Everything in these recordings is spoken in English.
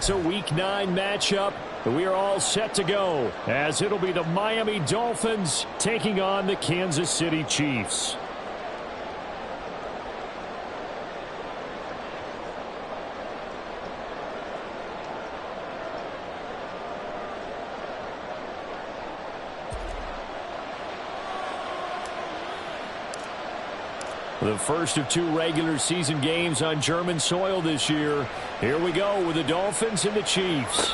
it's a Week 9 matchup. We are all set to go as it'll be the Miami Dolphins taking on the Kansas City Chiefs. The first of 2 regular season games on German soil this year. Here we go with the Dolphins and the Chiefs.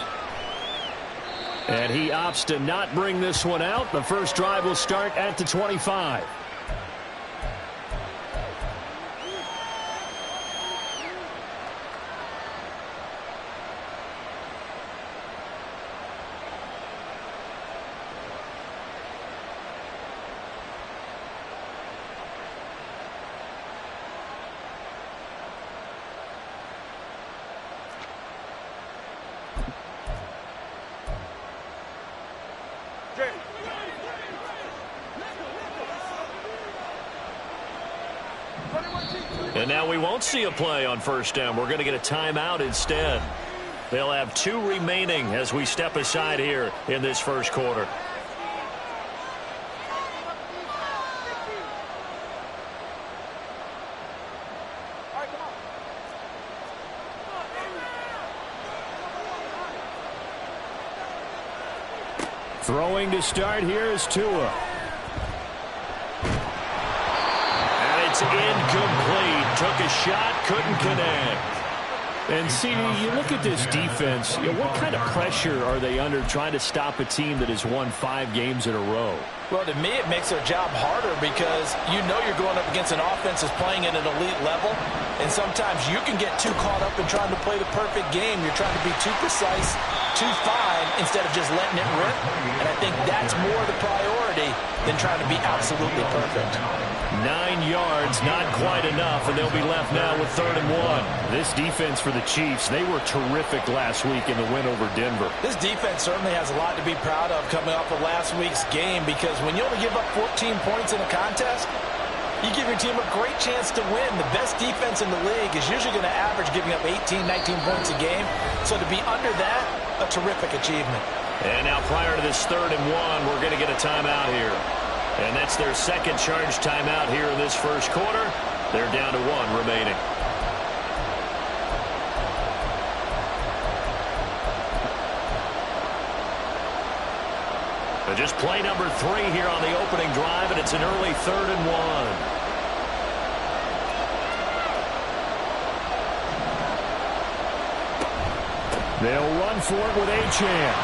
And he opts to not bring this one out. The first drive will start at the 25. And now we won't see a play on first down. We're going to get a timeout instead. They'll have 2 remaining as we step aside here in this first quarter. Throwing to start here is Tua. And it's incomplete. Took a shot, couldn't connect. And see, you look at this defense, what kind of pressure are they under trying to stop a team that has won 5 games in a row? Well, to me, it makes their job harder because you know you're going up against an offense that's playing at an elite level, and sometimes you can get too caught up in trying to play the perfect game. You're trying to be too precise, too fine, instead of just letting it rip. And I think that's more the priority than trying to be absolutely perfect. 9 yards, not quite enough, and they'll be left now with 3rd and 1. This defense for the Chiefs, they were terrific last week in the win over Denver. This defense certainly has a lot to be proud of coming off of last week's game, because when you only give up 14 points in a contest, you give your team a great chance to win. The best defense in the league is usually going to average giving up 18, 19 points a game. So to be under that, a terrific achievement. And now prior to this 3rd and 1, we're going to get a timeout here. And that's their second charge timeout here in this first quarter. They're down to 1 remaining. But just play number 3 here on the opening drive, and it's an early 3rd and 1. They'll run for it with Achane.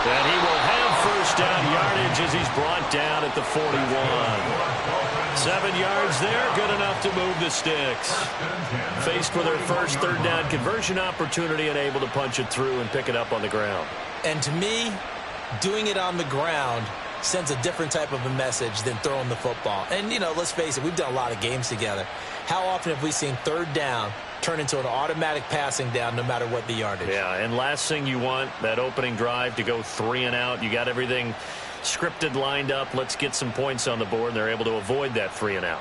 And he will have first down yardage as he's brought down at the 41. 7 yards there, good enough to move the sticks. Faced with their first 3rd down conversion opportunity and able to punch it through and pick it up on the ground. And to me, doing it on the ground sends a different type of a message than throwing the football. And, you know, let's face it, we've done a lot of games together. How often have we seen 3rd down turn into an automatic passing down no matter what the yardage? Yeah, and last thing you want, that opening drive to go 3 and out. You got everything scripted, lined up. Let's get some points on the board, and they're able to avoid that 3 and out.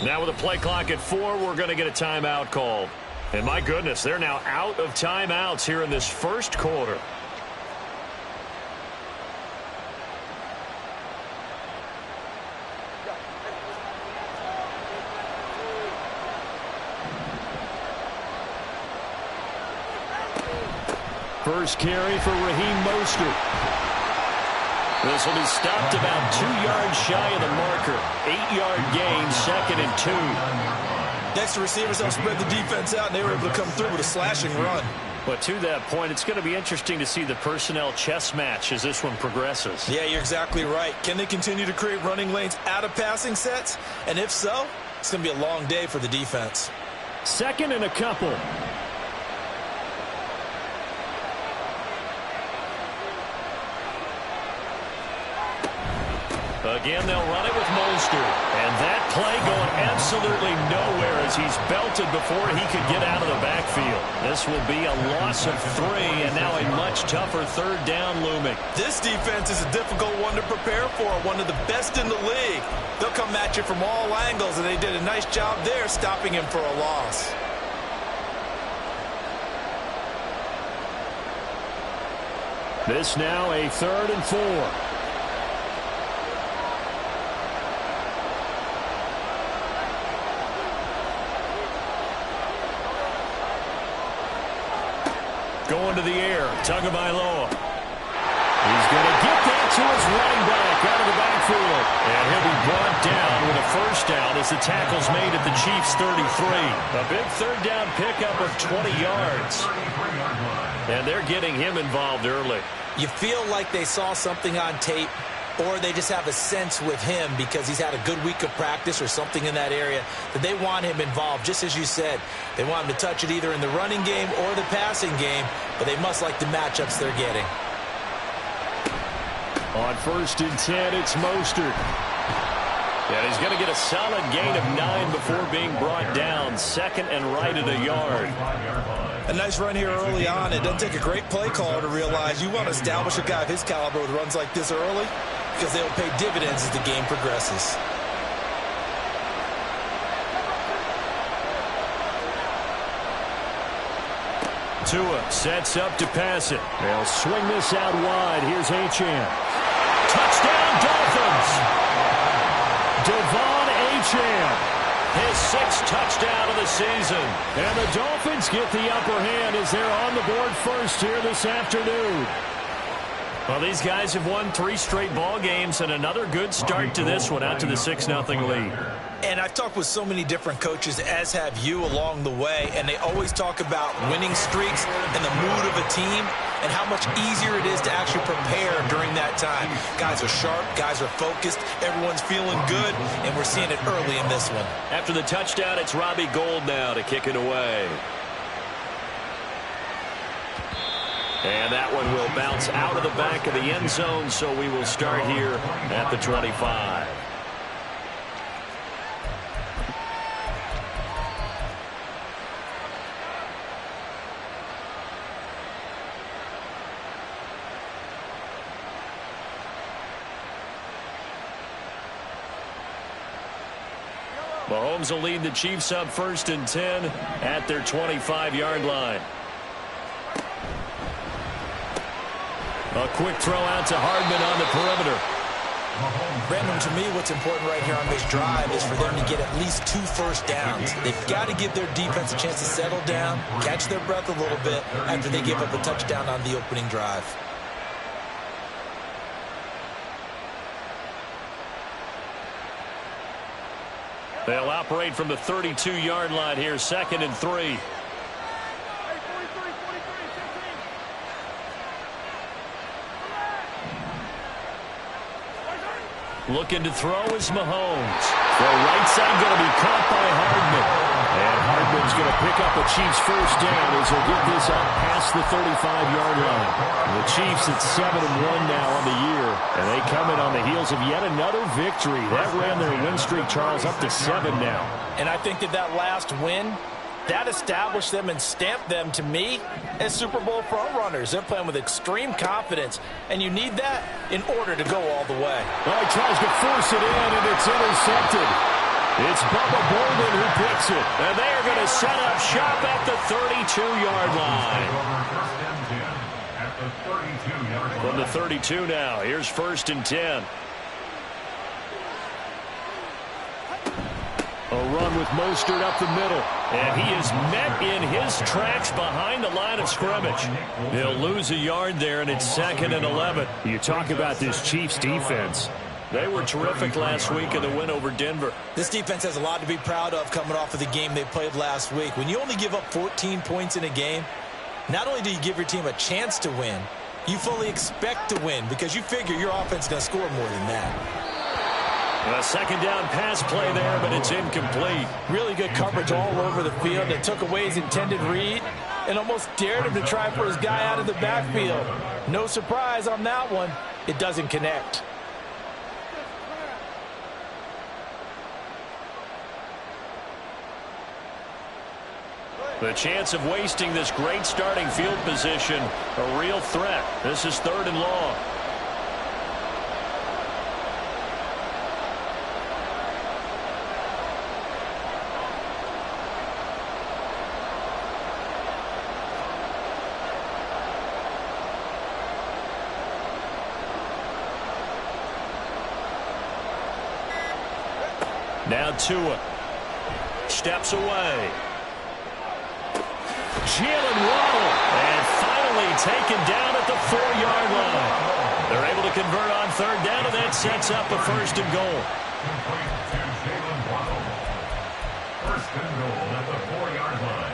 Now with a play clock at 4, we're going to get a timeout called. And my goodness, they're now out of timeouts here in this first quarter. First carry for Raheem Mostert. This will be stopped about 2 yards shy of the marker. 8-yard gain, 2nd and 2. Next, the receivers don't spread the defense out, and they were able to come through with a slashing run. But to that point, it's going to be interesting to see the personnel chess match as this one progresses. Yeah, you're exactly right. Can they continue to create running lanes out of passing sets? And if so, it's going to be a long day for the defense. 2nd and a couple. Again, they'll run it with Mostert. And that play going absolutely nowhere as he's belted before he could get out of the backfield. This will be a loss of 3, and now a much tougher 3rd down looming. This defense is a difficult one to prepare for, one of the best in the league. They'll come at you from all angles, and they did a nice job there stopping him for a loss. This now a 3rd and 4. Going to the air, Tagovailoa. He's going to get that to his running back out of the backfield. And he'll be brought down with a first down as the tackle's made at the Chiefs' 33. A big 3rd down pickup of 20 yards. And they're getting him involved early. You feel like they saw something on tape, or they just have a sense with him because he's had a good week of practice or something in that area that they want him involved. Just as you said, they want him to touch it either in the running game or the passing game, but they must like the matchups they're getting. On 1st and 10, it's Mostert. And he's going to get a solid gain of 9 before being brought down. 2nd and right at a yard. A nice run here early on. It doesn't take a great play caller to realize you want to establish a guy of his caliber with runs like this early because they'll pay dividends as the game progresses. Tua sets up to pass it. They'll swing this out wide. Here's Achane. Touchdown, Dolphins! Devon Achane. His 6th touchdown of the season. And the Dolphins get the upper hand as they're on the board first here this afternoon. Well, these guys have won 3 straight ball games and another good start to this one out to the 6-0 lead. And I've talked with so many different coaches, as have you, along the way, and they always talk about winning streaks and the mood of a team and how much easier it is to actually prepare during that time. Guys are sharp, guys are focused, everyone's feeling good, and we're seeing it early in this one. After the touchdown, it's Robbie Gould now to kick it away. And that one will bounce out of the back of the end zone, so we will start here at the 25. Mahomes will lead the Chiefs up 1st and 10 at their 25-yard line. A quick throw out to Hardman on the perimeter. Brandon, to me, what's important right here on this drive is for them to get at least 2 first downs. They've got to give their defense a chance to settle down, catch their breath a little bit after they give up a touchdown on the opening drive. They'll operate from the 32-yard line here, 2nd and 3. Looking to throw is Mahomes. The right side going to be caught by Hardman. And Hardman's going to pick up a Chiefs first down as he'll get this up past the 35-yard line. The Chiefs at 7-1 now on the year. And they come in on the heels of yet another victory. That ran their win streak, Charles, up to 7 now. And I think that last win, that established them and stamped them, to me, as Super Bowl frontrunners. They're playing with extreme confidence, and you need that in order to go all the way. Well, he tries to force it in, and it's intercepted. It's Bubba Bolden who picks it. And they are going to set up shop at the 32-yard line. From the 32 now, here's 1st and 10. A run with Mostert up the middle. And he is met in his tracks behind the line of scrimmage. They'll lose a yard there, and it's 2nd and 11. You talk about this Chiefs defense. They were terrific last week in the win over Denver. This defense has a lot to be proud of coming off of the game they played last week. When you only give up 14 points in a game, not only do you give your team a chance to win, you fully expect to win because you figure your offense is going to score more than that. A 2nd down pass play there, but it's incomplete. Really good coverage all over the field. They took away his intended read and almost dared him to try for his guy out of the backfield. No surprise on that one. It doesn't connect. The chance of wasting this great starting field position, a real threat. This is 3rd and long. Now Tua steps away. Jalen Waddle, and finally taken down at the 4-yard line. They're able to convert on third down, and that sets up a first and goal. First and goal at the 4-yard line.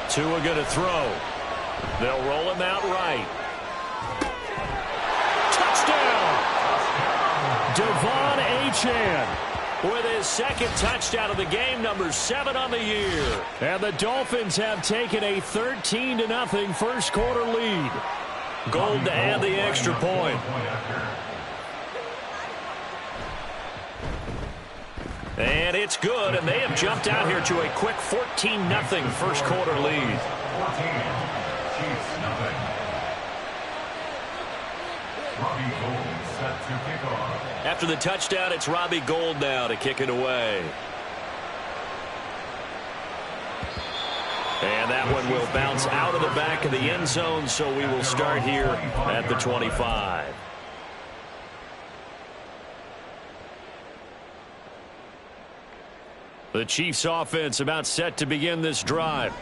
Tua going to throw. They'll roll him out right. Touchdown! Devon Achane with his second touchdown of the game, number 7 on the year. And the Dolphins have taken a 13-0 first quarter lead. Gold to add the extra point. And it's good, and they have jumped out here to a quick 14-0 first quarter lead. 14, Chiefs nothing. Robbie Gould set to kick off. After the touchdown, it's Robbie Gould now to kick it away. And that one will bounce out of the back of the end zone, so we will start here at the 25. The Chiefs offense about set to begin this drive.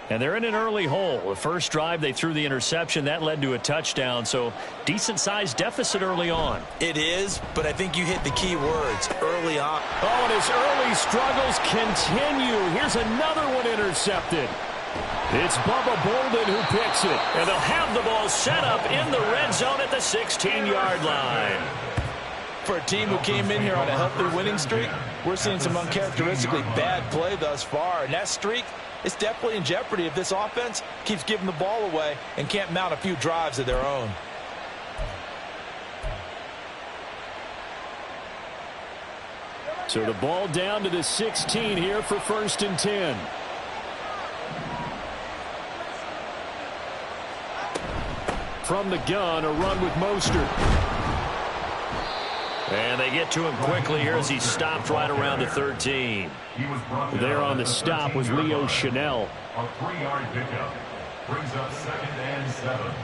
And they're in an early hole. The first drive, they threw the interception. That led to a touchdown, so decent-sized deficit early on. It is, but I think you hit the key words, early on. Oh, and his early struggles continue. Here's another one intercepted. It's Bubba Bolden who picks it. And they'll have the ball set up in the red zone at the 16-yard line. For a team who came in here on a healthy winning streak, we're seeing some uncharacteristically bad play thus far. And that streak is definitely in jeopardy if this offense keeps giving the ball away and can't mount a few drives of their own. So the ball down to the 16 here for 1st and 10. From the gun, a run with Mostert. And they get to him quickly here as he stopped right around the 13. There on the stop was Leo Chanel. A 3-yard pickup brings up 2nd and 7.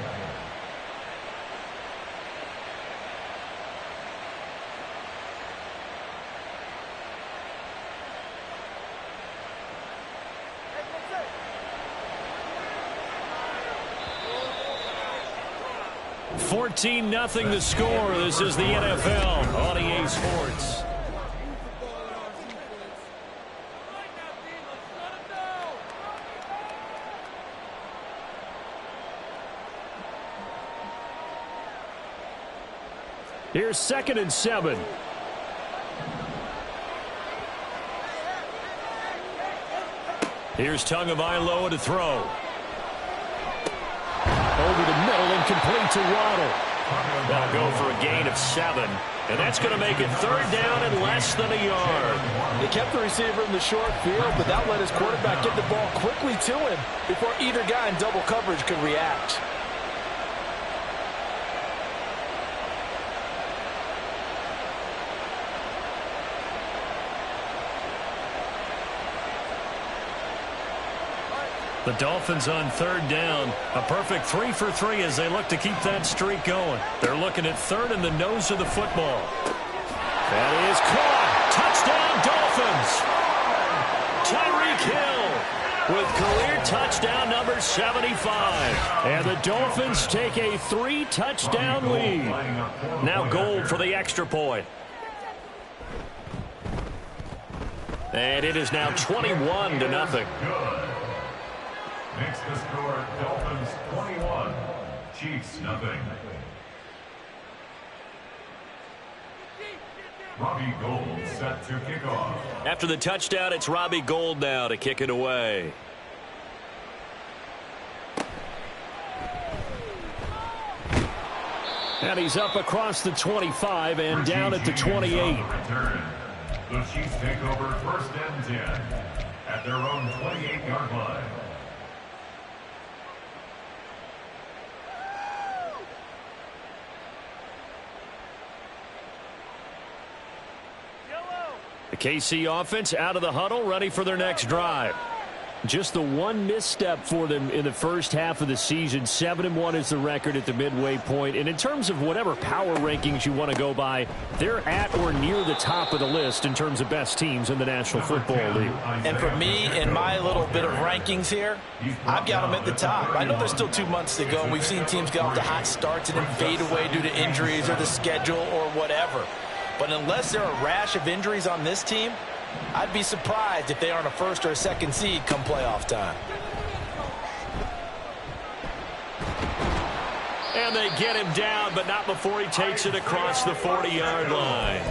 $14-0 the score. This is the NFL on EA Sports. Here's 2nd and 7. Here's Tagovailoa to throw. Over the middle and complete to Waddle. They'll go for a gain of 7. And that's going to make it 3rd down and less than a yard. They kept the receiver in the short field, but that let his quarterback get the ball quickly to him before either guy in double coverage could react. The Dolphins on 3rd down. A perfect 3 for 3 as they look to keep that streak going. They're looking at 3rd in the nose of the football. That is caught. Touchdown, Dolphins. Tyreek Hill with career touchdown number 75. And the Dolphins take a 3-touchdown lead. Now Gould for the extra point. And it is now 21-0. Makes the score Dolphins 21, Chiefs nothing. Robbie Gould set to kick off. After the touchdown, it's Robbie Gould now to kick it away. And he's up across the 25 and down at the 28. The Chiefs take over 1st and 10 at their own 28-yard line. KC offense out of the huddle, ready for their next drive. Just the one misstep for them in the first half of the season. 7-1 is the record at the midway point. And in terms of whatever power rankings you want to go by, they're at or near the top of the list in terms of best teams in the National Football League. And for me, in my little bit of rankings here, I've got them at the top. I know there's still 2 months to go. We've seen teams get off to hot starts and then fade away due to injuries or the schedule or whatever. But unless there are a rash of injuries on this team, I'd be surprised if they aren't a first or a second seed come playoff time. And they get him down, but not before he takes it across the 40-yard line.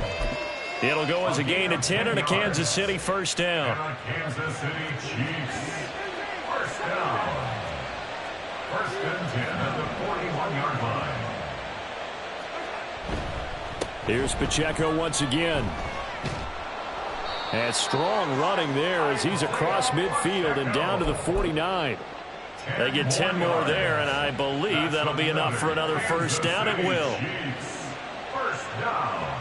It'll go as a gain of 10 and a Kansas City first down. Kansas City Chiefs. First down. First and 10 at the 41-yard line. Here's Pacheco once again. And strong running there as he's across midfield and down to the 49. They get 10 more there, and I believe that'll be enough for another first down. It will. First down.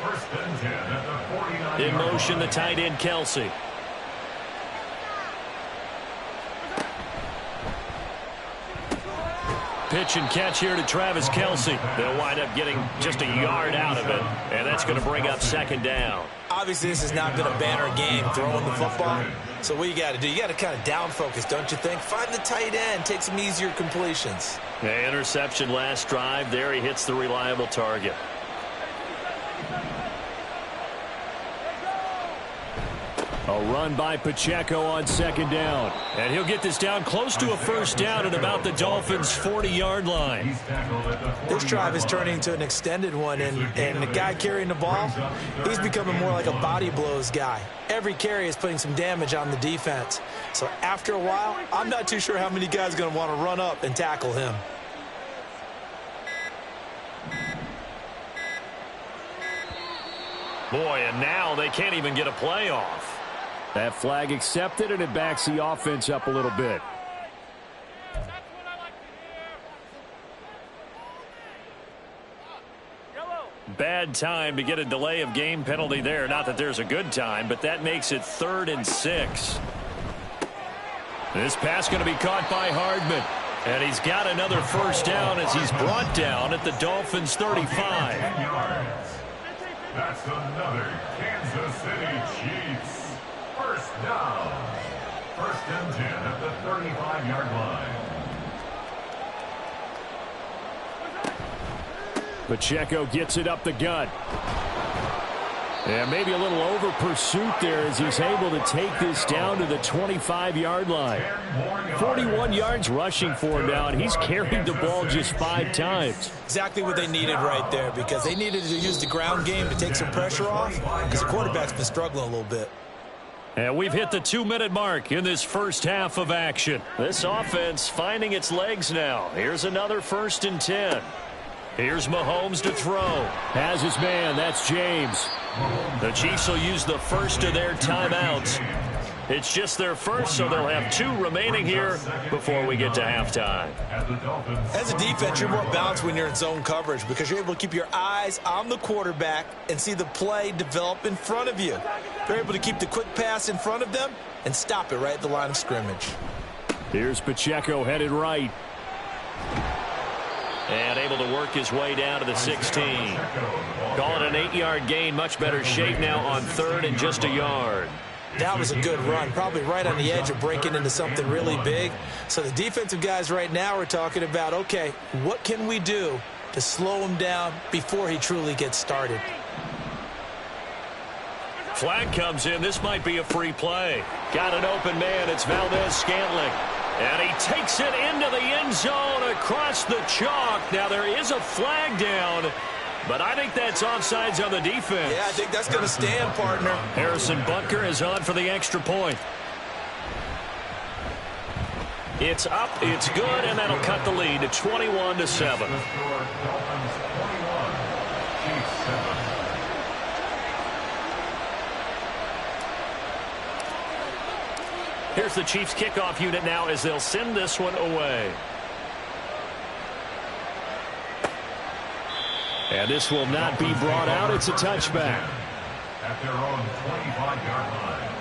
First and 10 at the 49. In motion, the tight end, Kelce. Pitch and catch here to Travis Kelce. They'll wind up getting just a yard out of it, and that's going to bring up second down. Obviously, this has not been a banner game throwing the football. So what you got to do, you got to kind of down focus, don't you think? Find the tight end, take some easier completions. Yeah, interception last drive. There he hits the reliable target. A run by Pacheco on second down. And he'll get this down close to a first down at about the Dolphins' 40-yard line. This drive is turning into an extended one, and the guy carrying the ball, he's becoming more like a body blows guy. Every carry is putting some damage on the defense. So after a while, I'm not too sure how many guys are going to want to run up and tackle him. Boy, and now they can't even get a play off. That flag accepted, and it backs the offense up a little bit. Bad time to get a delay of game penalty there. Not that there's a good time, but that makes it 3rd and 6. This pass going to be caught by Hardman. And he's got another first down as he's brought down at the Dolphins' 35. That's another Kansas City Chiefs. First down. First and 10 at the 35-yard line. Pacheco gets it up the gut. And maybe a little over pursuit there as he's able to take this down to the 25-yard line. 41 yards rushing for him now, and he's carried the ball just 5 times. Exactly what they needed right there, because they needed to use the ground game to take some pressure off, because the quarterback's been struggling a little bit. And we've hit the 2-minute mark in this first half of action. This offense finding its legs now. Here's another 1st and 10. Here's Mahomes to throw. Has his man. That's James. The Chiefs will use the first of their timeouts. It's just their first, so they'll have 2 remaining here before we get to halftime. As a defense, you're more balanced when you're in zone coverage because you're able to keep your eyes on the quarterback and see the play develop in front of you. They're able to keep the quick pass in front of them and stop it right at the line of scrimmage. Here's Pacheco headed right. And able to work his way down to the 16. Call it an 8-yard gain. Much better shape now on 3rd and just a yard. That was a good run, probably right on the edge of breaking into something really big. So the defensive guys right now are talking about, okay, what can we do to slow him down before he truly gets started? Flag comes in. This might be a free play. Got an open man. It's Valdez-Scantling. And he takes it into the end zone across the chalk. Now there is a flag down, but I think that's offsides on the defense. Yeah, I think that's going to stand, partner. Harrison Bunker is on for the extra point. It's up, it's good, and that'll cut the lead to 21-7. Here's the Chiefs kickoff unit now as they'll send this one away. And this will not be brought out. It's a touchback. at their own 25-yard line.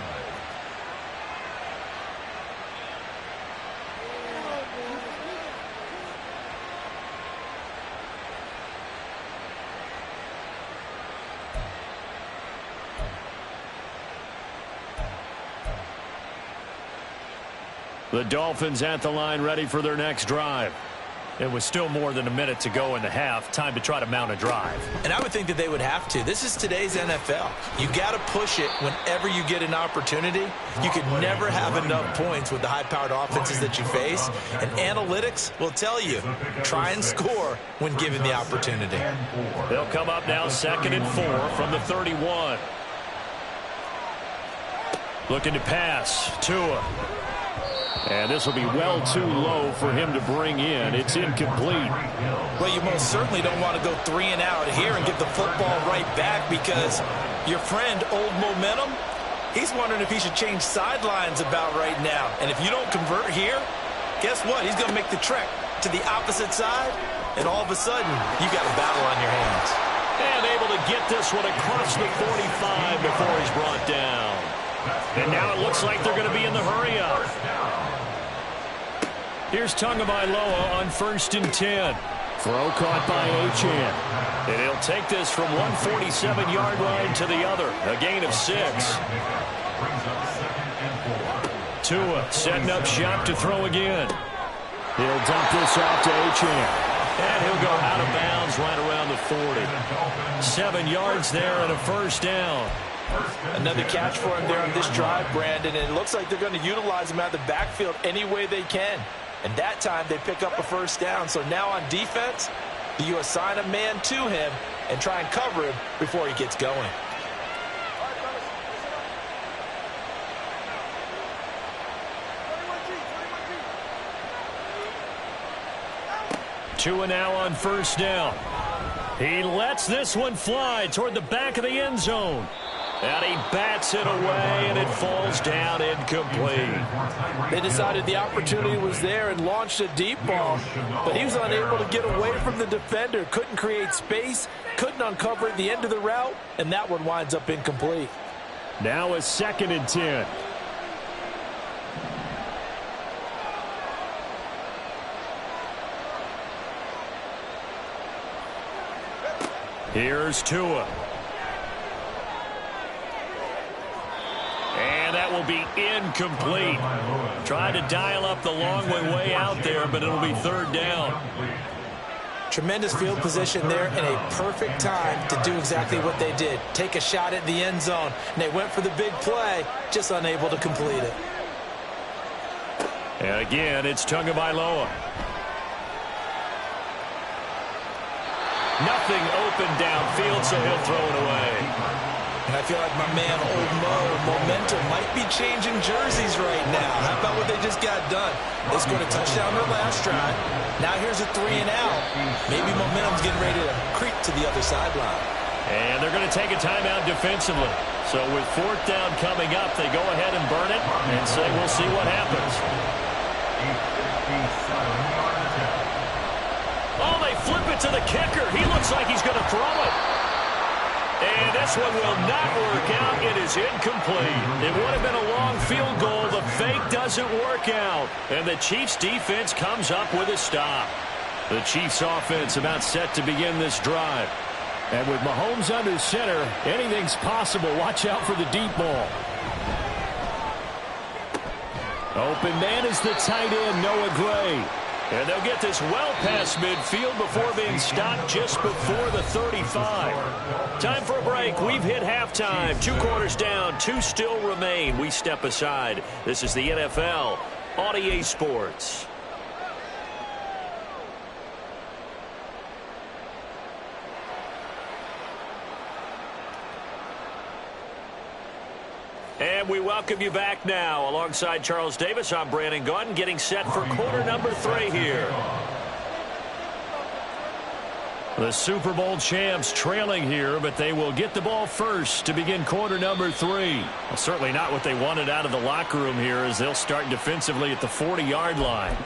The Dolphins at the line, ready for their next drive. It was still more than a minute to go in the half. Time to try to mount a drive. And I would think that they would have to. This is today's NFL. You got to push it whenever you get an opportunity. You can never have enough points with the high-powered offenses that you face. And analytics will tell you, try and score when given the opportunity. They'll come up now 2nd and 4 from the 31. Looking to pass. Tua. And this will be well too low for him to bring in. It's incomplete. Well, you most certainly don't want to go 3 and out here and get the football right back, because your friend, Old Momentum, he's wondering if he should change sidelines about right now. And if you don't convert here, guess what? He's going to make the trek to the opposite side, and all of a sudden, you got a battle on your hands. And able to get this one across the 45 before he's brought down. And now it looks like they're going to be in the hurry-up. Here's Tagovailoa on 1st and 10. Throw caught by Achane. And he'll take this from 147-yard line to the other. A gain of 6. Tua setting up shop to throw again. He'll dump this off to Achane. And he'll go out of bounds right around the 40. 7 yards there and a first down. Another catch for him there on this drive, Brandon, and it looks like they're going to utilize him out of the backfield any way they can. And that time they pick up a first down. So now on defense, you assign a man to him and try and cover him before he gets going. Tua now on first down. He lets this one fly toward the back of the end zone. And he bats it away, and it falls down incomplete. They decided the opportunity was there and launched a deep ball, but he was unable to get away from the defender, couldn't create space, couldn't uncover at the end of the route, and that one winds up incomplete. Now a 2nd and 10. Here's Tua. And that will be incomplete. Trying to dial up the long way out there, but it'll be 3rd down. Tremendous field position there and a perfect time to do exactly what they did. Take a shot at the end zone. And they went for the big play, just unable to complete it. And again, it's Tagovailoa. Nothing open downfield, so he'll throw it away. And I feel like my man, Old Momentum, might be changing jerseys right now. How about what they just got done? They scored a touchdown their last drive. Now here's a 3 and out. Maybe Momentum's getting ready to creep to the other sideline. And they're going to take a timeout defensively. So with 4th down coming up, they go ahead and burn it and say we'll see what happens. Oh, they flip it to the kicker. He looks like he's going to throw it. And this one will not work out. It is incomplete. It would have been a long field goal. The fake doesn't work out. And the Chiefs defense comes up with a stop. The Chiefs offense about set to begin this drive. And with Mahomes under center, anything's possible. Watch out for the deep ball. Open man is the tight end, Noah Gray. And they'll get this well past midfield before being stopped just before the 35. Time for a break. We've hit halftime. 2 quarters down, 2 still remain. We step aside. This is the NFL on EA Sports. And we welcome you back now. Alongside Charles Davis, I'm Brandon Gaudin, getting set for quarter number 3 here. The Super Bowl champs trailing here, but they will get the ball first to begin quarter number 3. Well, certainly not what they wanted out of the locker room here, as they'll start defensively at the 40-yard line.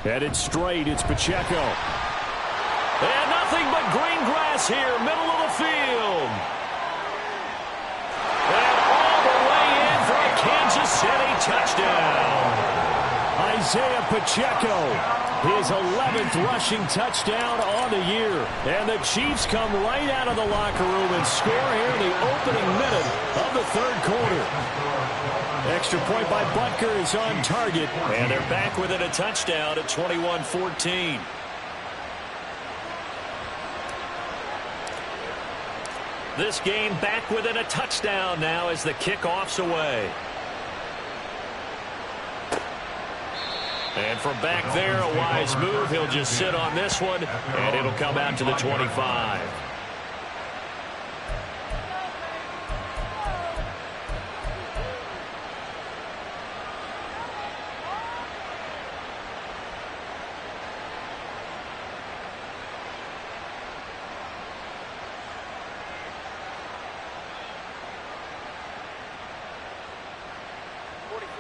Headed straight, it's Pacheco. And nothing but green grass here, middle of the field. And all the way in for a Kansas City touchdown. Isaiah Pacheco, his 11th rushing touchdown on the year. And the Chiefs come right out of the locker room and score here in the opening minute of the third quarter. Extra point by Butker is on target. And they're back within a touchdown at 21-14. This game back within a touchdown now as the kickoff's away. And from back there, a wise move. He'll just sit on this one, and it'll come out to the 25.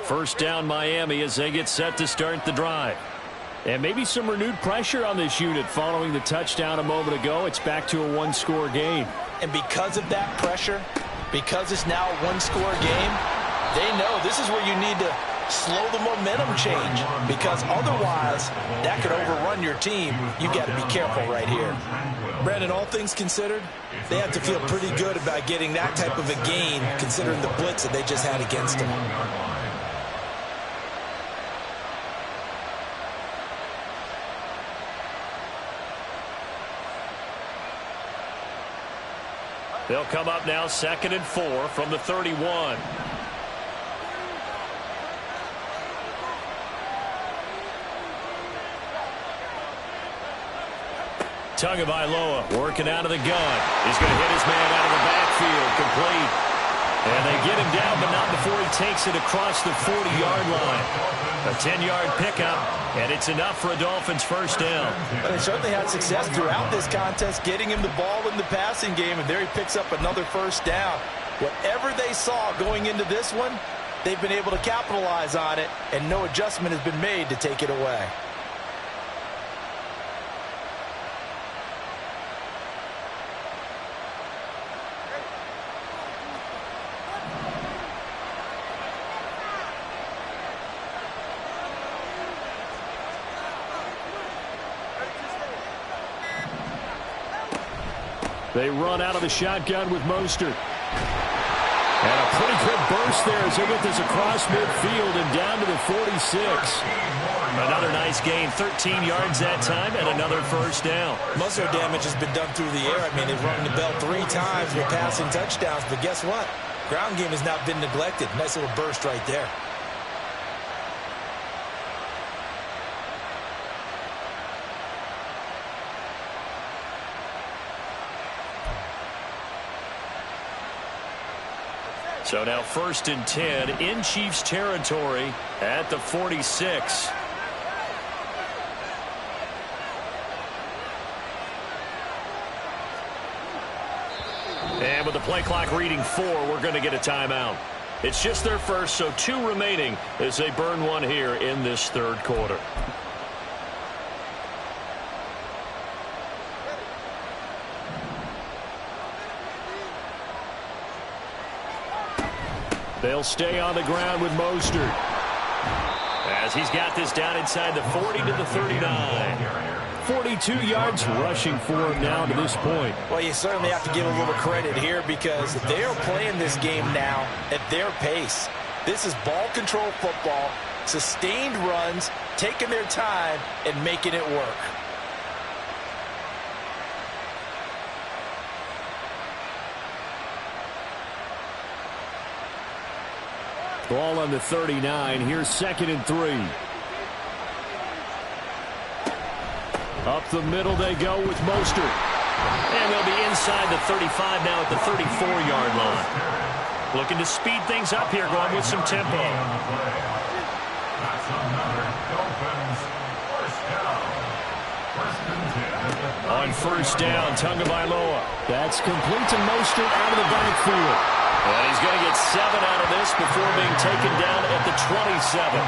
First down Miami as they get set to start the drive. And maybe some renewed pressure on this unit following the touchdown a moment ago. It's back to a one-score game. And because of that pressure, because it's now a one-score game, they know this is where you need to slow the momentum change, because otherwise that could overrun your team. You got to be careful right here. Brandon, all things considered, they have to feel pretty good about getting that type of a gain considering the blitz that they just had against them. They'll come up now 2nd and 4 from the 31. Tagovailoa working out of the gun. He's going to hit his man out of the backfield. Complete. And they get him down, but not before he takes it across the 40-yard line. A 10-yard pickup, and it's enough for a Dolphins first down. But they certainly had success throughout this contest, getting him the ball in the passing game, and there he picks up another first down. Whatever they saw going into this one, they've been able to capitalize on it, and no adjustment has been made to take it away. They run out of the shotgun with Mostert. And a pretty good burst there as they get this across midfield and down to the 46. Another nice gain, 13 yards that time, and another first down. Most of their damage has been done through the air. I mean, they've rung the bell 3 times with passing touchdowns, but guess what? Ground game has not been neglected. Nice little burst right there. So now 1st and 10 in Chiefs territory at the 46. And with the play clock reading 4, we're going to get a timeout. It's just their first, so 2 remaining as they burn one here in this third quarter. They'll stay on the ground with Mostert as he's got this down inside the 40 to the 39. 42 yards rushing for him now to this point. Well, you certainly have to give a little credit here because they are playing this game now at their pace. This is ball control football, sustained runs, taking their time and making it work. Ball on the 39. Here's 2nd and 3. Up the middle they go with Mostert. And they'll be inside the 35 now at the 34-yard line. Looking to speed things up here, going with some tempo. On first down, Tagovailoa. That's complete to Mostert out of the backfield. And he's going to get 7 out of this before being taken down at the 27.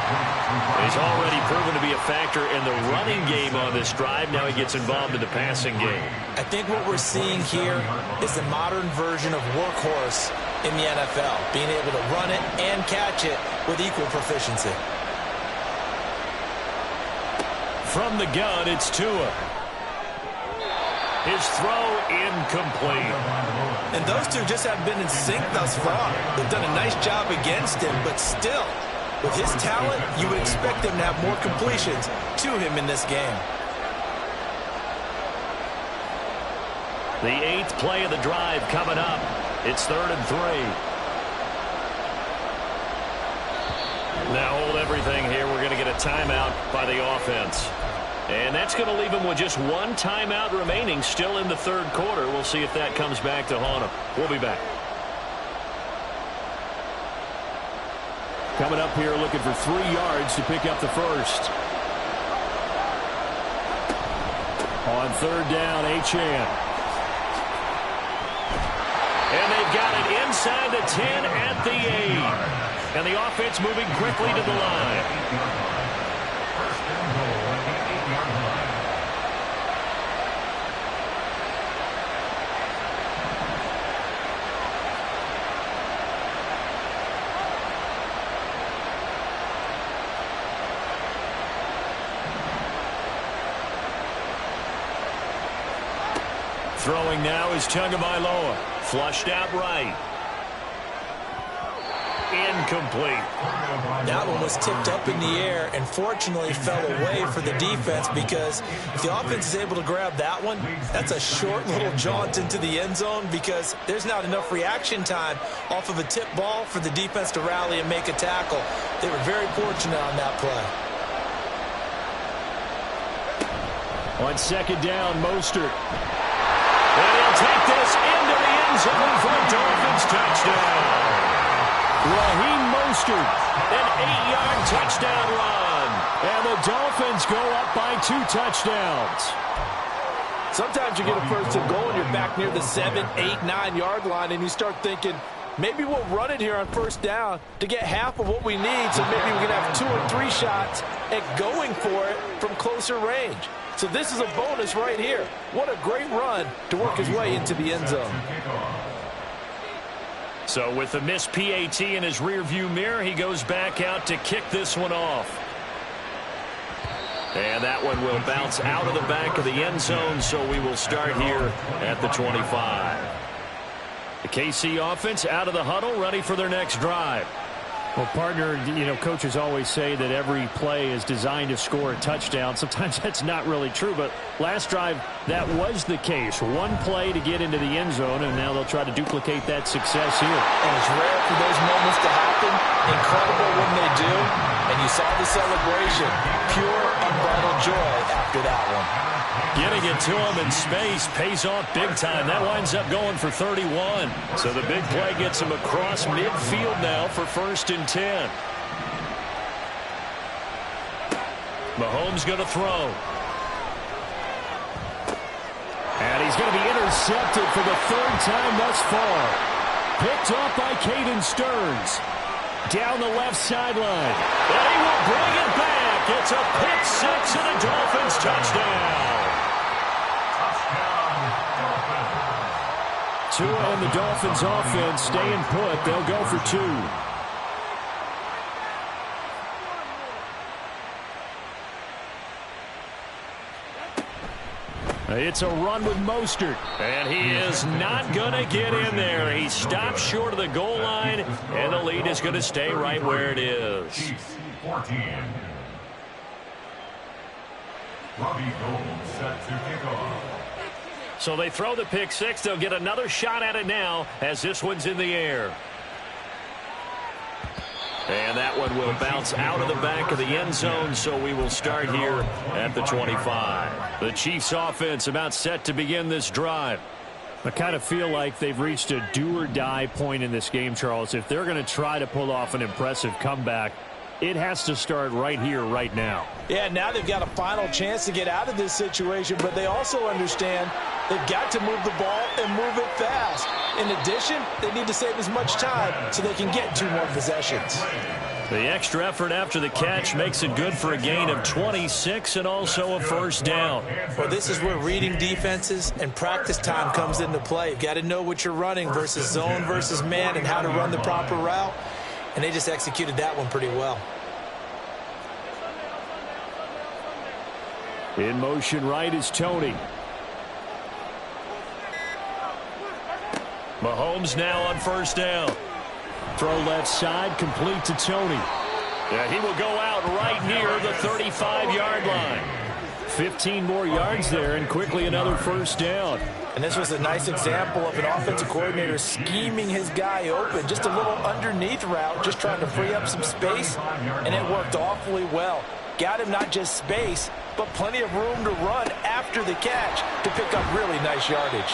He's already proven to be a factor in the running game on this drive. Now he gets involved in the passing game. I think what we're seeing here is the modern version of workhorse in the NFL, being able to run it and catch it with equal proficiency. From the gun, it's Tua. His throw incomplete. And those two just haven't been in sync thus far. They've done a nice job against him, but still, with his talent, you would expect him to have more completions to him in this game. The 8th play of the drive coming up. It's 3rd and 3. Now hold everything here. We're going to get a timeout by the offense. And that's going to leave him with just 1 timeout remaining still in the 3rd quarter. We'll see if that comes back to haunt him. We'll be back. Coming up here looking for 3 yards to pick up the first. On 3rd down, Achane. And they've got it inside the 10 at the 8. And the offense moving quickly to the line. Throwing now is Tagovailoa. Flushed out right. Incomplete. That one was tipped up in the air and fortunately fell away for the defense, because if the offense is able to grab that one, that's a short little jaunt into the end zone, because there's not enough reaction time off of a tip ball for the defense to rally and make a tackle. They were very fortunate on that play. On 2nd down, Mostert. And he'll take this into the end zone for a Dolphins touchdown. Raheem Mostert. An 8-yard touchdown run. And the Dolphins go up by 2 touchdowns. Sometimes you get a first and goal and you're back near the 7, 8, 9-yard line, and you start thinking, maybe we'll run it here on 1st down to get half of what we need, so maybe we can have 2 or 3 shots at going for it from closer range. So this is a bonus right here. What a great run to work his way into the end zone. So with the missed PAT in his rearview mirror, he goes back out to kick this one off. And that one will bounce out of the back of the end zone, so we will start here at the 25. The KC offense out of the huddle, ready for their next drive. Well, partner, coaches always say that every play is designed to score a touchdown. Sometimes that's not really true, but last drive, that was the case. 1 play to get into the end zone, and now they'll try to duplicate that success here. And it's rare for those moments to happen. Incredible when they do. And you saw the celebration. Pure, unbridled joy after that one. Getting it to him in space pays off big time. That winds up going for 31. So the big play gets him across midfield now for 1st and 10. Mahomes going to throw. And he's going to be intercepted for the 3rd time thus far. Picked off by Caden Stearns. Down the left sideline. And he will bring it back. It's a pick 6 and a Dolphins touchdown. Tua and the Dolphins offense staying put. They'll go for 2. It's a run with Mostert. And he is not going to get in there. He stopped short of the goal line, and the lead is going to stay right where it is. 14. Robbie Gould set to kick off. So they throw the pick 6. They'll get another shot at it now as this one's in the air. And that one will bounce out of the back of the end zone, so we will start here at the 25. The Chiefs offense about set to begin this drive. I kind of feel like they've reached a do-or-die point in this game, Charles. If they're going to try to pull off an impressive comeback, it has to start right here, right now. Yeah, now they've got a final chance to get out of this situation, but they also understand they've got to move the ball and move it fast. In addition, they need to save as much time so they can get 2 more possessions. The extra effort after the catch makes it good for a gain of 26 and also a first down. Well, this is where reading defenses and practice time comes into play. You've got to know what you're running versus zone versus man and how to run the proper route. And they just executed that one pretty well. In motion right is Tony. Mahomes now on first down. Throw left side, complete to Tony. Yeah, he will go out right near the 35-yard line. 15 more yards there, and quickly another first down. And this was a nice example of an offensive coordinator scheming his guy open. Just a little underneath route, just trying to free up some space, and it worked awfully well. Got him not just space, but plenty of room to run after the catch to pick up really nice yardage.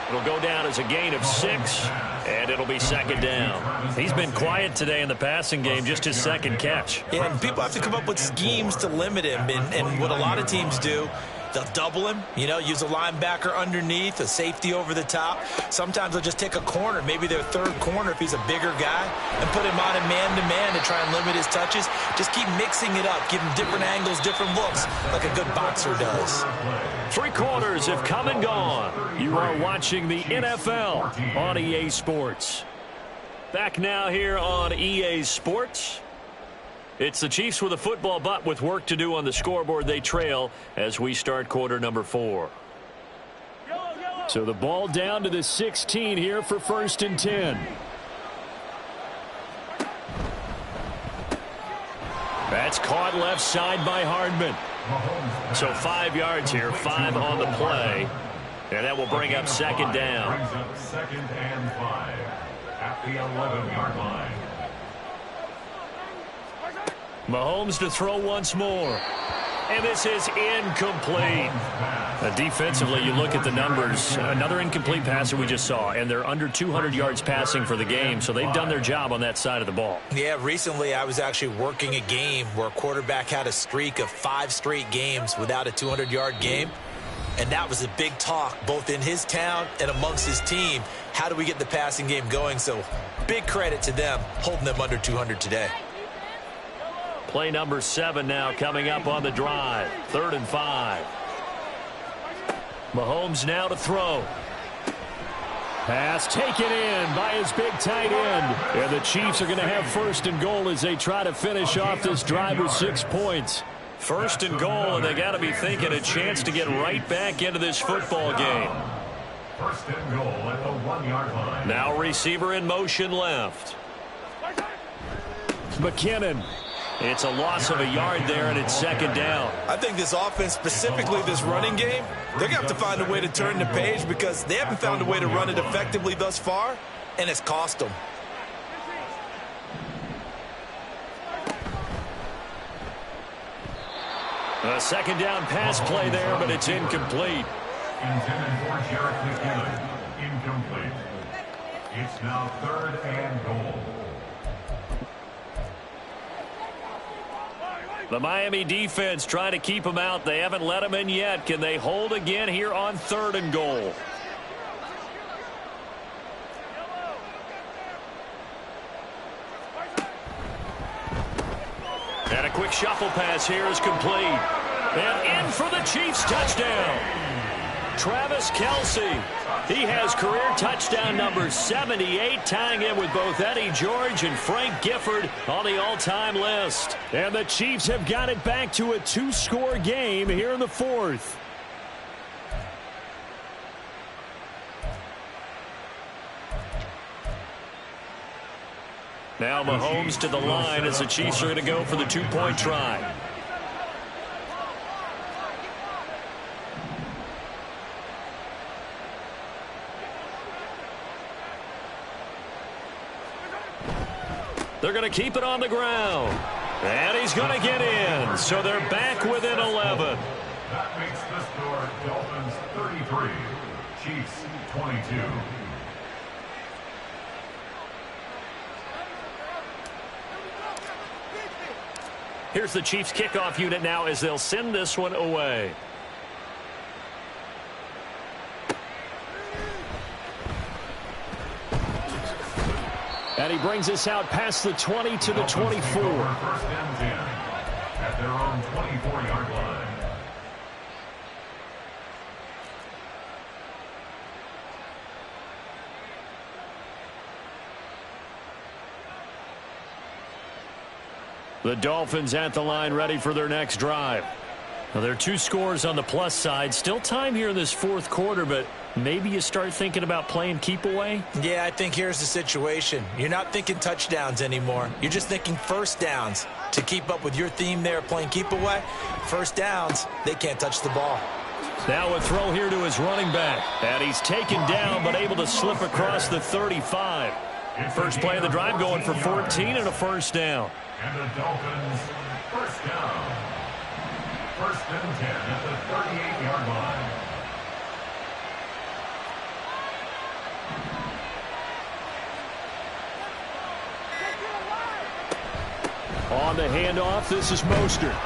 It'll go down as a gain of 6, and it'll be second down. He's been quiet today in the passing game, just his second catch. Yeah, and people have to come up with schemes to limit him, and what a lot of teams do, they'll double him, use a linebacker underneath, a safety over the top. Sometimes they'll just take a corner, maybe their third corner if he's a bigger guy, and put him on a man-to-man to try and limit his touches. Just keep mixing it up, give him different angles, different looks, like a good boxer does. 3 quarters have come and gone. You are watching the NFL on EA Sports. Back now here on EA Sports. It's the Chiefs with a football, but with work to do on the scoreboard. They trail as we start quarter number 4. So the ball down to the 16 here for 1st and 10. That's caught left side by Hardman. So 5 yards here, 5 on the play. And that will bring up second down. Brings up 2nd and 5 at the 11-yard line. Mahomes to throw once more. And this is incomplete. Defensively, you look at the numbers. Another incomplete pass that we just saw, and they're under 200 yards passing for the game, so they've done their job on that side of the ball. Yeah, recently I was actually working a game where a quarterback had a streak of 5 straight games without a 200-yard game, and that was a big talk both in his town and amongst his team. How do we get the passing game going? So big credit to them holding them under 200 today. Play number 7 now coming up on the drive. 3rd and 5. Mahomes now to throw. Pass taken in by his big tight end. And the Chiefs are going to have 1st and goal as they try to finish off this drive with 6 points. 1st and goal, and they got to be thinking a chance to get right back into this football game. 1st and goal at the 1-yard line. Now receiver in motion left. McKinnon. It's a loss of a yard there, and it's second down. I think this offense, specifically this running game, they're going to have to find a way to turn the page because they haven't found a way to run it effectively thus far, and it's cost them. A second down pass play there, but it's incomplete. Intended for Jarrett McKinnon. Incomplete. It's now 3rd and goal. The Miami defense trying to keep them out. They haven't let them in yet. Can they hold again here on 3rd and goal? And a quick shuffle pass here is complete. And in for the Chiefs touchdown. Travis Kelce. He has career touchdown number 78, tying in with both Eddie George and Frank Gifford on the all-time list. And the Chiefs have got it back to a 2-score game here in the 4th. Now Mahomes to the line as the Chiefs are going to go for the 2-point try. They're going to keep it on the ground. And he's going to get in. So they're back within 11. That makes the score Dolphins 33, Chiefs 22. Here's the Chiefs kickoff unit now as they'll send this one away. And he brings us out past the 20 to the 24. First and 10 at their own 24-yard line. The Dolphins at the line, ready for their next drive. Now, there are 2 scores on the plus side. Still time here in this fourth quarter, but maybe you start thinking about playing keep away? Yeah, I think here's the situation. You're not thinking touchdowns anymore. You're just thinking first downs. To keep up with your theme there, playing keep away, first downs, they can't touch the ball. Now a throw here to his running back. And he's taken down, but able to slip across the 35. First play of the drive going for 14 and a first down. And the Dolphins, first down. First and 10 at the 38-yard line. On the handoff, this is Mostert.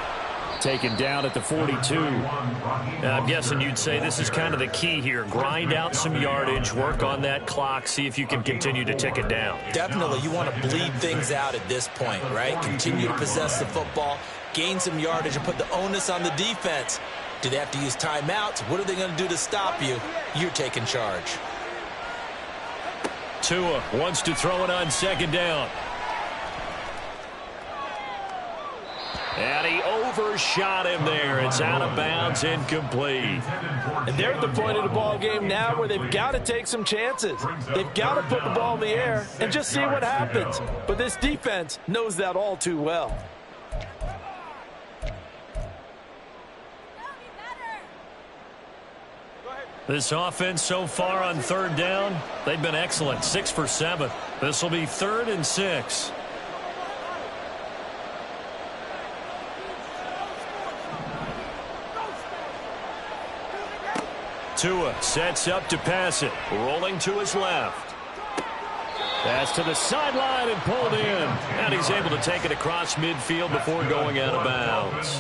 Taken down at the 42. I'm guessing you'd say this is kind of the key here. Grind out some yardage, work on that clock, see if you can continue to tick it down. Definitely, you want to bleed things out at this point, right? Continue to possess the football, gain some yardage, and put the onus on the defense. Do they have to use timeouts? What are they going to do to stop you? You're taking charge. Tua wants to throw it on second down. And he overshot him there. It's out of bounds, incomplete. And they're at the point of the ball game now where they've got to take some chances. They've got to put the ball in the air and just see what happens. But this defense knows that all too well. This offense so far on third down, they've been excellent. 6 for 7. This will be 3rd and 6. Tua sets up to pass it. Rolling to his left. Pass to the sideline and pulled in. And he's able to take it across midfield before going out of bounds.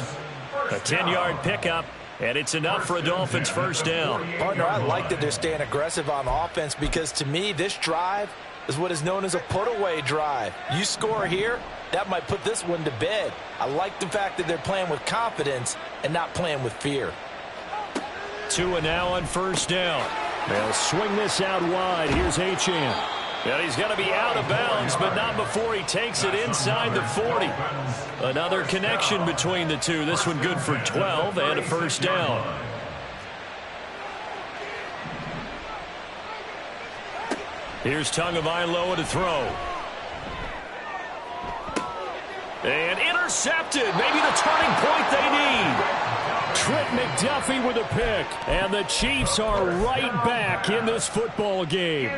A 10-yard pickup, and it's enough for a Dolphins first down. Partner, I like that they're staying aggressive on offense because, to me, this drive is what is known as a put-away drive. You score here, that might put this one to bed. I like the fact that they're playing with confidence and not playing with fear. Tua now on first down. They'll swing this out wide. Here's Achane. And he's going to be out of bounds, but not before he takes it inside the 40. Another connection between the two. This one good for 12 and a first down. Here's Tagovailoa to throw. And intercepted. Maybe the turning point they need. Trent McDuffie with a pick. And the Chiefs are right back in this football game.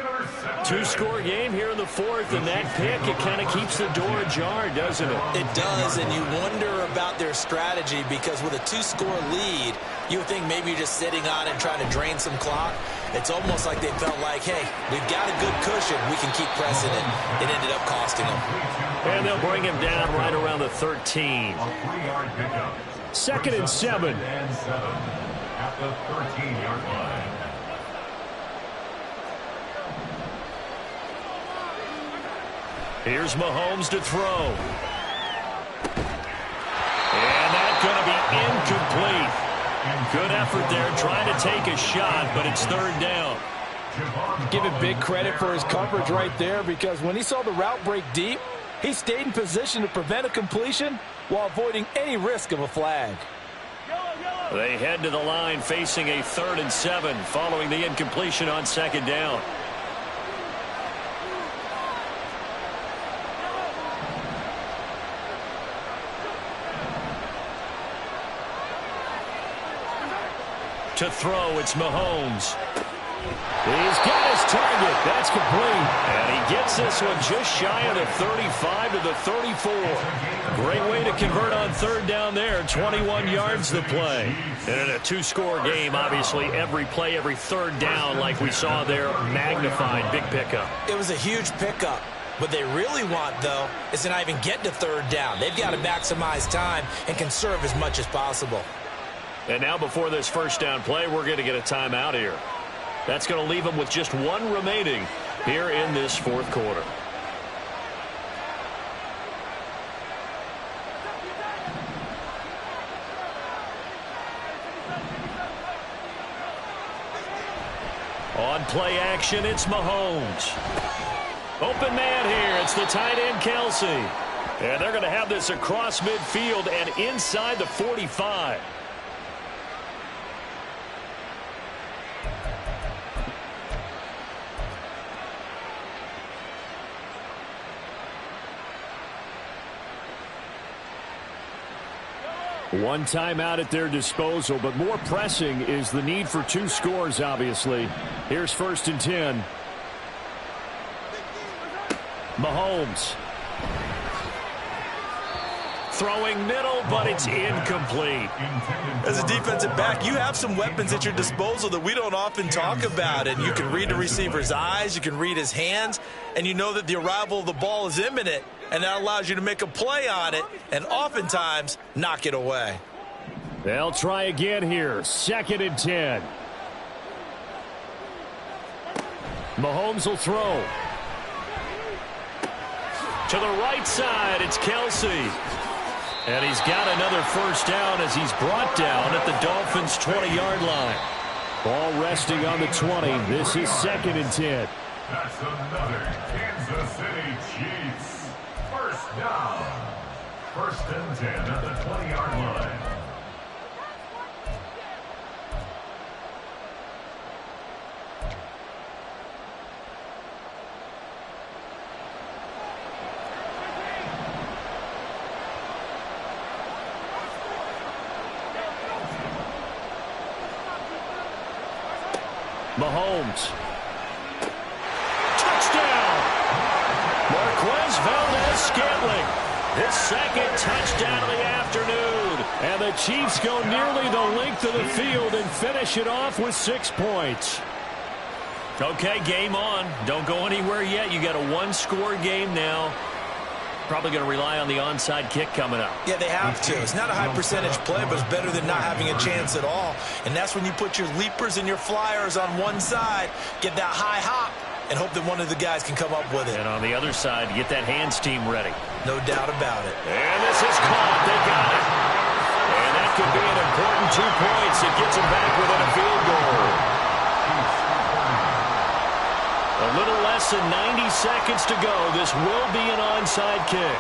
2-score game here in the 4th, and that pick, it kind of keeps the door ajar, doesn't it? It does, and you wonder about their strategy because with a 2-score lead, you would think maybe you're just sitting on it and trying to drain some clock. It's almost like they felt like, hey, we've got a good cushion. We can keep pressing it. It ended up costing them. And they'll bring him down right around the 13. 2nd and 7. At the 13-yard line. Here's Mahomes to throw. And that's going to be incomplete. Good effort there trying to take a shot, but it's 3rd down. Give him big credit for his coverage right there because when he saw the route break deep, he stayed in position to prevent a completion while avoiding any risk of a flag. They head to the line facing a 3rd and 7 following the incompletion on 2nd down. To throw, it's Mahomes. He's got his target. That's complete. And he gets this one just shy of the 35 to the 34. Great way to convert on 3rd down there. 21 yards the play. And in a 2-score game, obviously, every play, every 3rd down, like we saw there, magnified. Big pickup. It was a huge pickup. What they really want, though, is to not even get to 3rd down. They've got to maximize time and conserve as much as possible. And now before this first down play, we're going to get a timeout here. That's going to leave them with just 1 remaining here in this 4th quarter. On play action, it's Mahomes. Open man here. It's the tight end, Kelsey. And they're going to have this across midfield and inside the 45. One timeout at their disposal, but more pressing is the need for 2 scores, obviously. Here's 1st and 10. Mahomes. Throwing middle, but it's incomplete. As a defensive back, you have some weapons at your disposal that we don't often talk about. And you can read the receiver's eyes, you can read his hands, and you know that the arrival of the ball is imminent. And that allows you to make a play on it and oftentimes knock it away. They'll try again here. 2nd and 10. Mahomes will throw. To the right side, it's Kelsey. And he's got another 1st down as he's brought down at the Dolphins' 20-yard line. Ball resting on the 20. This is 2nd and 10. That's another Kansas City Chiefs. 1st down. 1st and 10 at the 20-yard line. Mahomes. Touchdown! Marquez Valdes-Scantling. His 2nd touchdown of the afternoon. And the Chiefs go nearly the length of the field and finish it off with 6 points. Okay, game on. Don't go anywhere yet. You got a 1-score game now. Probably going to rely on the onside kick coming up. Yeah, they have to. It's not a high percentage play, but it's better than not having a chance at all. And that's when you put your leapers and your flyers on one side, get that high hop, and hope that one of the guys can come up with it. And on the other side, get that hands team ready. No doubt about it. And this is caught. They got it. And that could be an important 2 points. It gets them back within a field goal. A little less than 90 seconds to go. This will be an onside kick.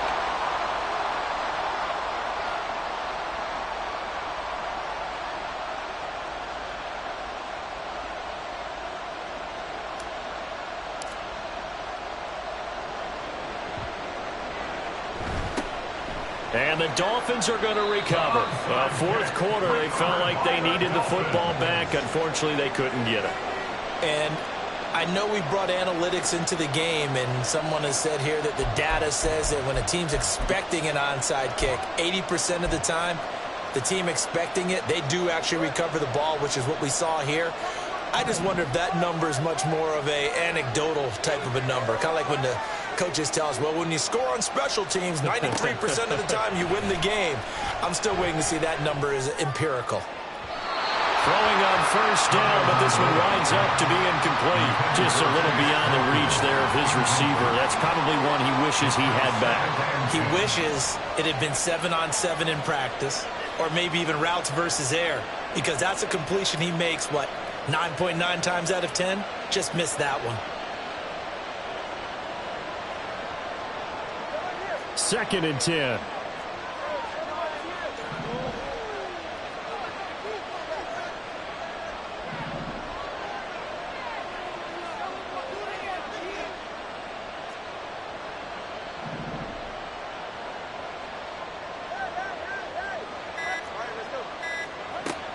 And the Dolphins are going to recover. 4th quarter, they felt like they needed the football back. Unfortunately, they couldn't get it. And I know we brought analytics into the game, and someone has said here that the data says that when a team's expecting an onside kick, 80% of the time, the team expecting it, they do actually recover the ball, which is what we saw here. I just wonder if that number is much more of a anecdotal type of a number. Kind of like when the coaches tell us, well, when you score on special teams, 93% of the time you win the game. I'm still waiting to see that number is empirical. Throwing on 1st down, but this one winds up to be incomplete. Just a little beyond the reach there of his receiver. That's probably one he wishes he had back. He wishes it had been 7-on-7 in practice, or maybe even routes versus air, because that's a completion he makes, 9.9 times out of 10? Just missed that one. 2nd and 10.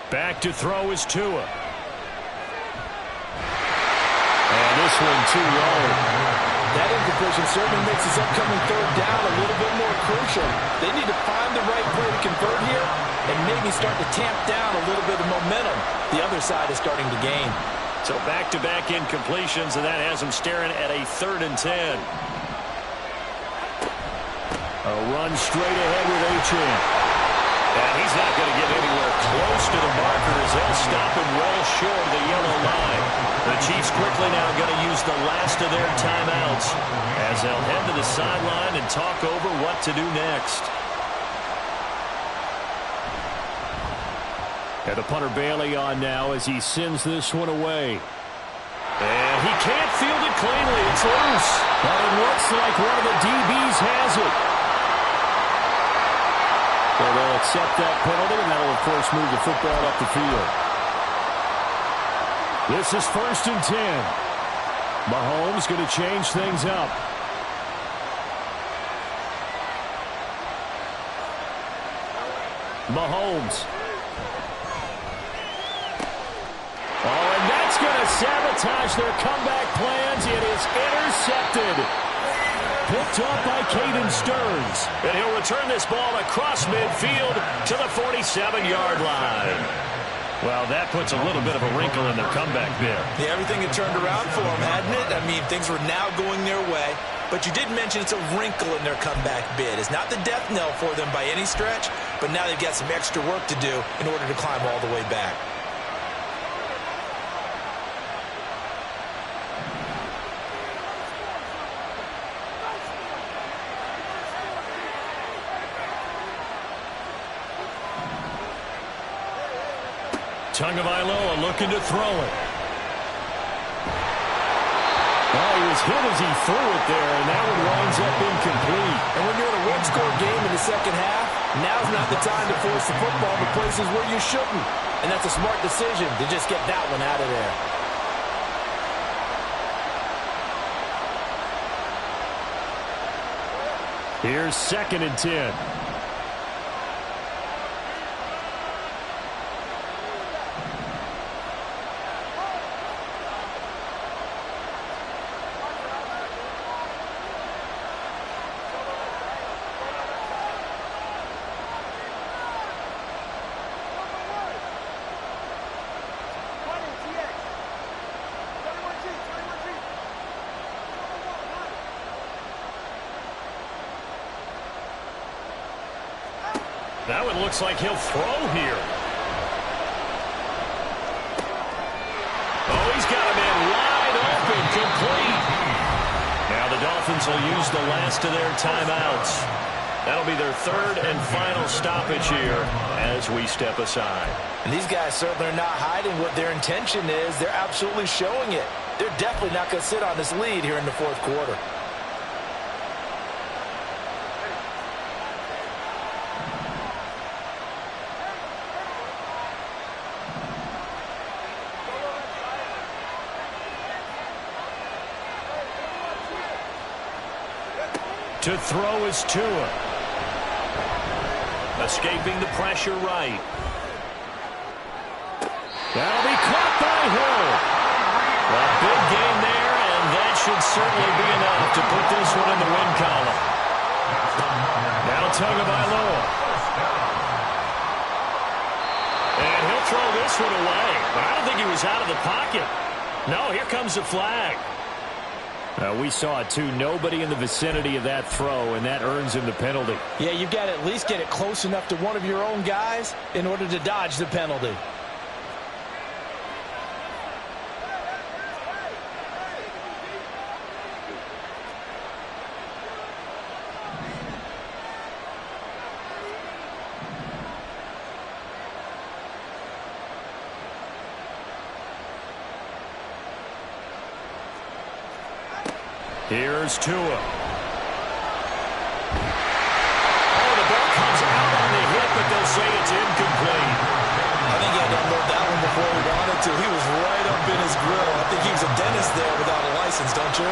Back to throw is Tua. And this one too low. That incompletion certainly makes his upcoming 3rd down a little bit more crucial. They need to find the right play to convert here and maybe start to tamp down a little bit of momentum. The other side is starting to gain. So back-to-back incompletions, and that has them staring at a 3rd and 10. A run straight ahead with Achane. And he's not going to get anywhere close to the marker as they'll stop him well short of the yellow line. The Chiefs quickly now going to use the last of their timeouts as they'll head to the sideline and talk over what to do next. And the punter Bailey on now as he sends this one away. And fielded cleanly. It's loose. But it looks like one of the DBs has it. Well, they'll accept that penalty, and that'll, of course, move the football up the field. This is 1st and 10. Mahomes going to change things up. Mahomes. Oh, and that's going to sabotage their comeback plans. It is intercepted. Picked off by Caden Stearns. And he'll return this ball across midfield to the 47-yard line. Well, that puts a little bit of a wrinkle in their comeback bid. Yeah, everything had turned around for them, hadn't it? I mean, things were now going their way. But you did mention it's a wrinkle in their comeback bid. It's not the death knell for them by any stretch, but now they've got some extra work to do in order to climb all the way back. Tagovailoa looking to throw it. Oh, he was hit as he threw it there, and that one winds up incomplete. And when you're in a one-score game in the second half, now's not the time to force the football to places where you shouldn't. And that's a smart decision to just get that one out of there. Here's 2nd and 10. That one looks like he'll throw here. Oh, he's got a man wide open, complete. Now the Dolphins will use the last of their timeouts. That'll be their 3rd and final stoppage here as we step aside. And these guys certainly are not hiding what their intention is. They're absolutely showing it. They're definitely not going to sit on this lead here in the 4th quarter. To throw is Tua. Escaping the pressure right. That'll be caught by Hill. A big gain there, and that should certainly be enough to put this one in the win column. Now Tagovailoa. And he'll throw this one away, but I don't think he was out of the pocket. No, here comes the flag. We saw it, too. Nobody in the vicinity of that throw, and that earns him the penalty. Yeah, you've got to at least get it close enough to one of your own guys in order to dodge the penalty. Here's Tua. Oh, the ball comes out on the hit, but they'll say it's incomplete. I think he had to unload that one before he wanted to. He was right up in his grill. I think he was a dentist there without a license, don't you?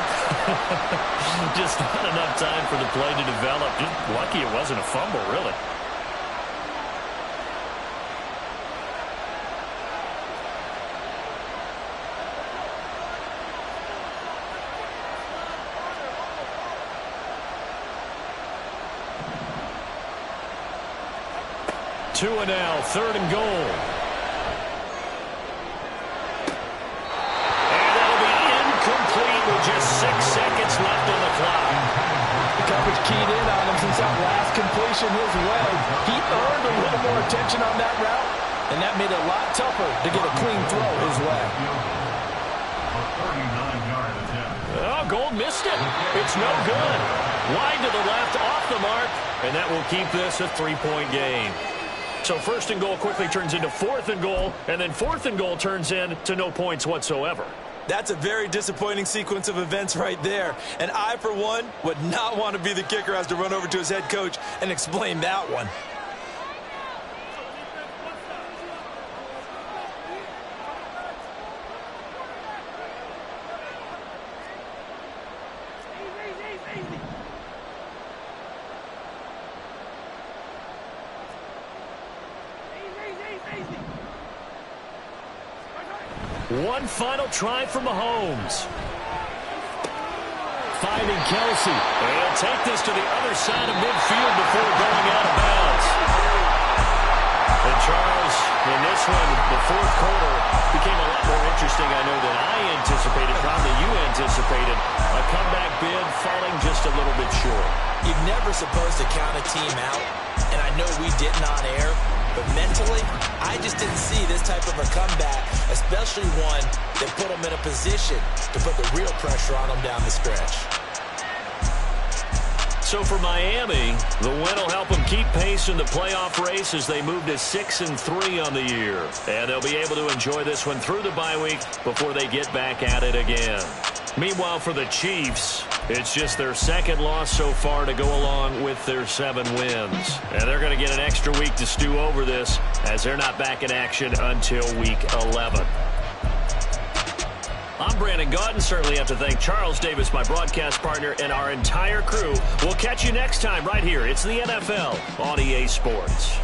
Just not enough time for the play to develop. Just lucky it wasn't a fumble, really. Tua now, 3rd and goal. And that'll be incomplete with just 6 seconds left on the clock. Coverage keyed in on him since that last completion his way. He earned a little more attention on that route, and that made it a lot tougher to get a clean throw his way. Oh, Gold missed it. It's no good. Wide to the left, off the mark, and that will keep this a 3-point game. So 1st and goal quickly turns into 4th and goal, and then 4th and goal turns into no points whatsoever. That's a very disappointing sequence of events right there. And I, for one, would not want to be the kicker who has to run over to his head coach and explain that one. One final try for Mahomes. Finding Kelsey. He'll take this to the other side of midfield before going out of bounds. And Charles, in this one, the fourth quarter became a lot more interesting, I know, than I anticipated. Probably you anticipated. A comeback bid falling just a little bit short. You're never supposed to count a team out, and I know we didn't on air, but mentally, I just didn't see this type of a comeback, especially one that put them in a position to put the real pressure on them down the stretch. So for Miami, the win will help them keep pace in the playoff race as they move to 6-3 on the year. And they'll be able to enjoy this one through the bye week before they get back at it again. Meanwhile, for the Chiefs, it's just their second loss so far to go along with their 7 wins. And they're going to get an extra week to stew over this as they're not back in action until week 11. I'm Brandon Gaudin. Certainly have to thank Charles Davis, my broadcast partner, and our entire crew. We'll catch you next time right here. It's the NFL on EA Sports.